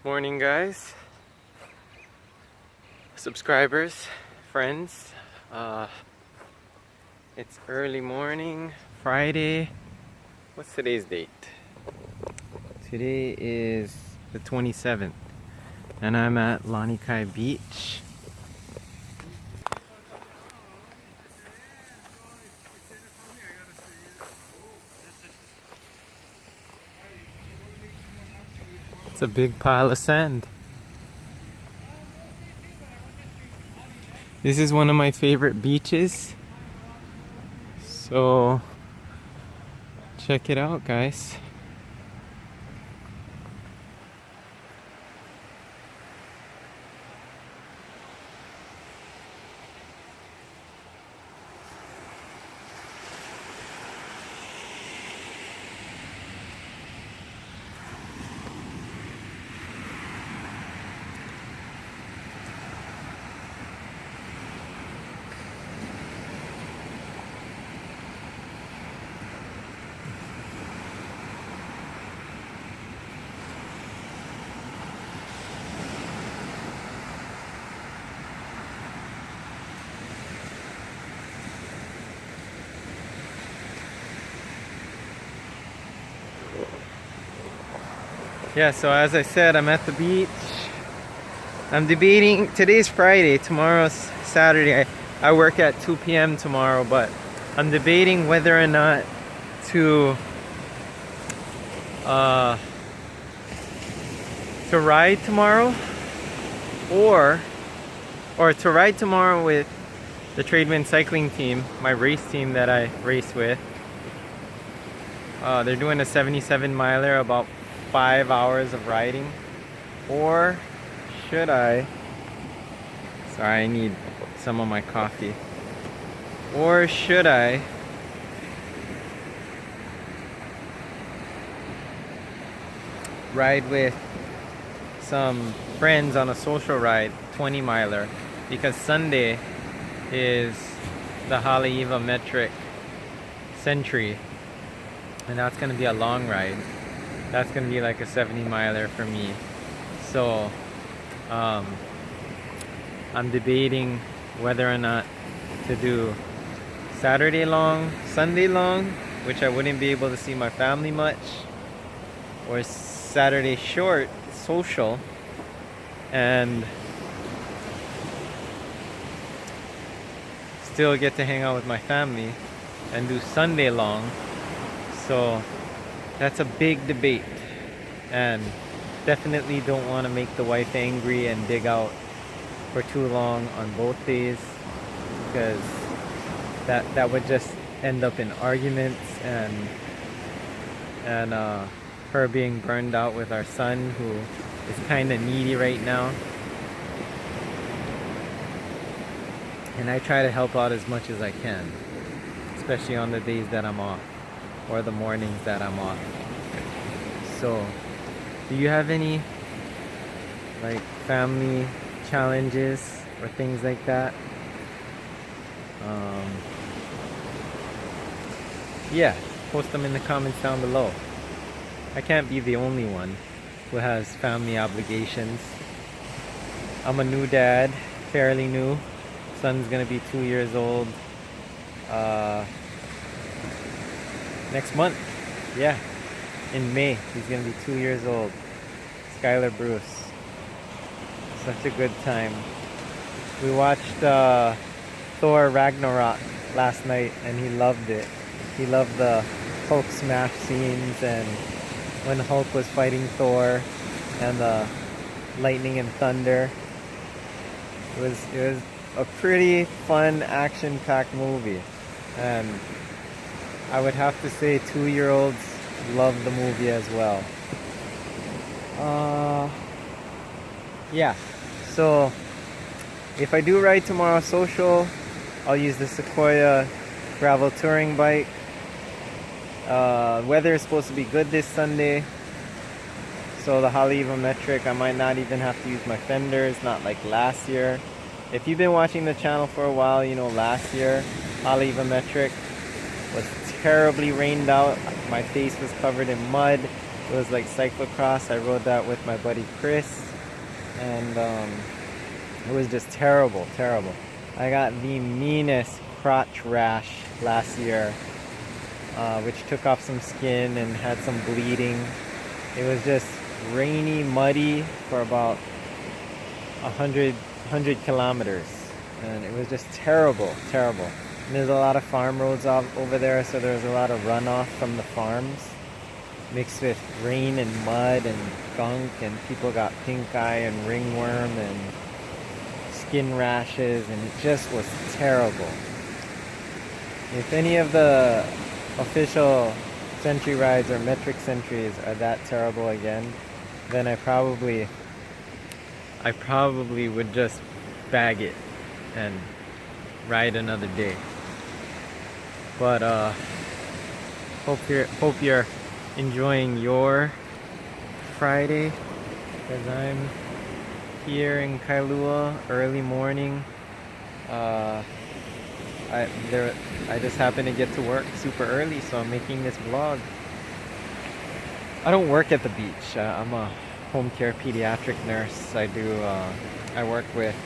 Morning, guys, subscribers, friends. It's early morning, Friday. What's today's date? Today is the 27th, and I'm at Lanikai Beach. It's a big pile of sand. This is one of my favorite beaches. So check it out, guys. Yeah, so as I said, I'm at the beach. I'm debating, today's Friday, tomorrow's Saturday. I work at 2 p.m. tomorrow, but I'm debating whether or not to ride tomorrow or to ride tomorrow with the Tradewind cycling team, my race team that I race with. They're doing a 77 miler, about 5 hours of riding. Or should I, sorry, I need some of my coffee. Or should I ride with some friends on a social ride, 20 miler, because Sunday is the Haleiwa Metric Century, and that's going to be a long ride. That's going to be like a 70 miler for me. So I'm debating whether or not to do Saturday long, Sunday long, which I wouldn't be able to see my family much, or Saturday short, social, and still get to hang out with my family, and do Sunday long. So that's a big debate, and definitely don't want to make the wife angry and dig out for too long on both days, because that would just end up in arguments and her being burned out with our son, who is kind of needy right now. And I try to help out as much as I can, especially on the days that I'm off, or the mornings that I'm off. So, do you have any like family challenges or things like that? Yeah, post them in the comments down below. I can't be the only one who has family obligations. I'm a new dad, fairly new. Son's gonna be 2 years old next month. Yeah, in May he's gonna be 2 years old. Skylar Bruce. Such a good time. We watched Thor Ragnarok last night, and he loved it. He loved the Hulk smash scenes, and when Hulk was fighting Thor, and the lightning and thunder. It was a pretty fun, action-packed movie, and I would have to say 2-year-olds love the movie as well. Yeah, so if I do ride tomorrow social, I'll use the Sequoia gravel touring bike. Weather is supposed to be good this Sunday, so the Haleiwa Metric, I might not even have to use my fenders, not like last year. If you've been watching the channel for a while, you know last year Haleiwa Metric was terribly rained out. My face was covered in mud. It was like cyclocross. I rode that with my buddy Chris, and it was just terrible, terrible. I got the meanest crotch rash last year, which took off some skin and had some bleeding. It was just rainy, muddy for about 100 kilometers, and it was just terrible, terrible. And there's a lot of farm roads over there, so there's a lot of runoff from the farms mixed with rain and mud and gunk, and people got pink eye and ringworm and skin rashes, and it just was terrible. If any of the official Century rides or metric centuries are that terrible again, then I probably would just bag it and ride another day. But hope you're enjoying your Friday, because I'm here in Kailua early morning. I just happened to get to work super early, so I'm making this vlog. I don't work at the beach. I'm a home care pediatric nurse. I work with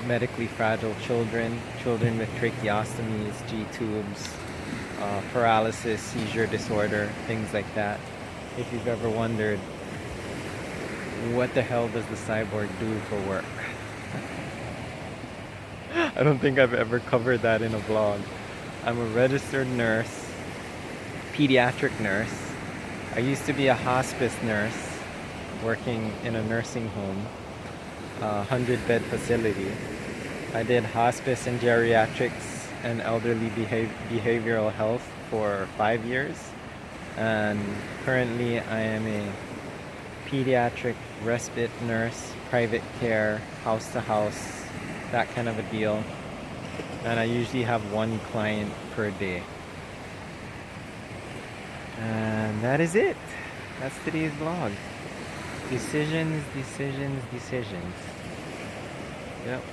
medically fragile children with tracheostomies, G-tubes, paralysis, seizure disorder, things like that. If you've ever wondered, what the hell does the cyborg do for work? I don't think I've ever covered that in a vlog. I'm a registered nurse, pediatric nurse. I used to be a hospice nurse working in a nursing home, a 100-bed facility. I did hospice and geriatrics and elderly behavioral health for 5 years. And currently I am a pediatric respite nurse, private care, house to house, that kind of a deal. And I usually have one client per day. And that is it. That's today's vlog. Decisions, decisions, decisions. Yep.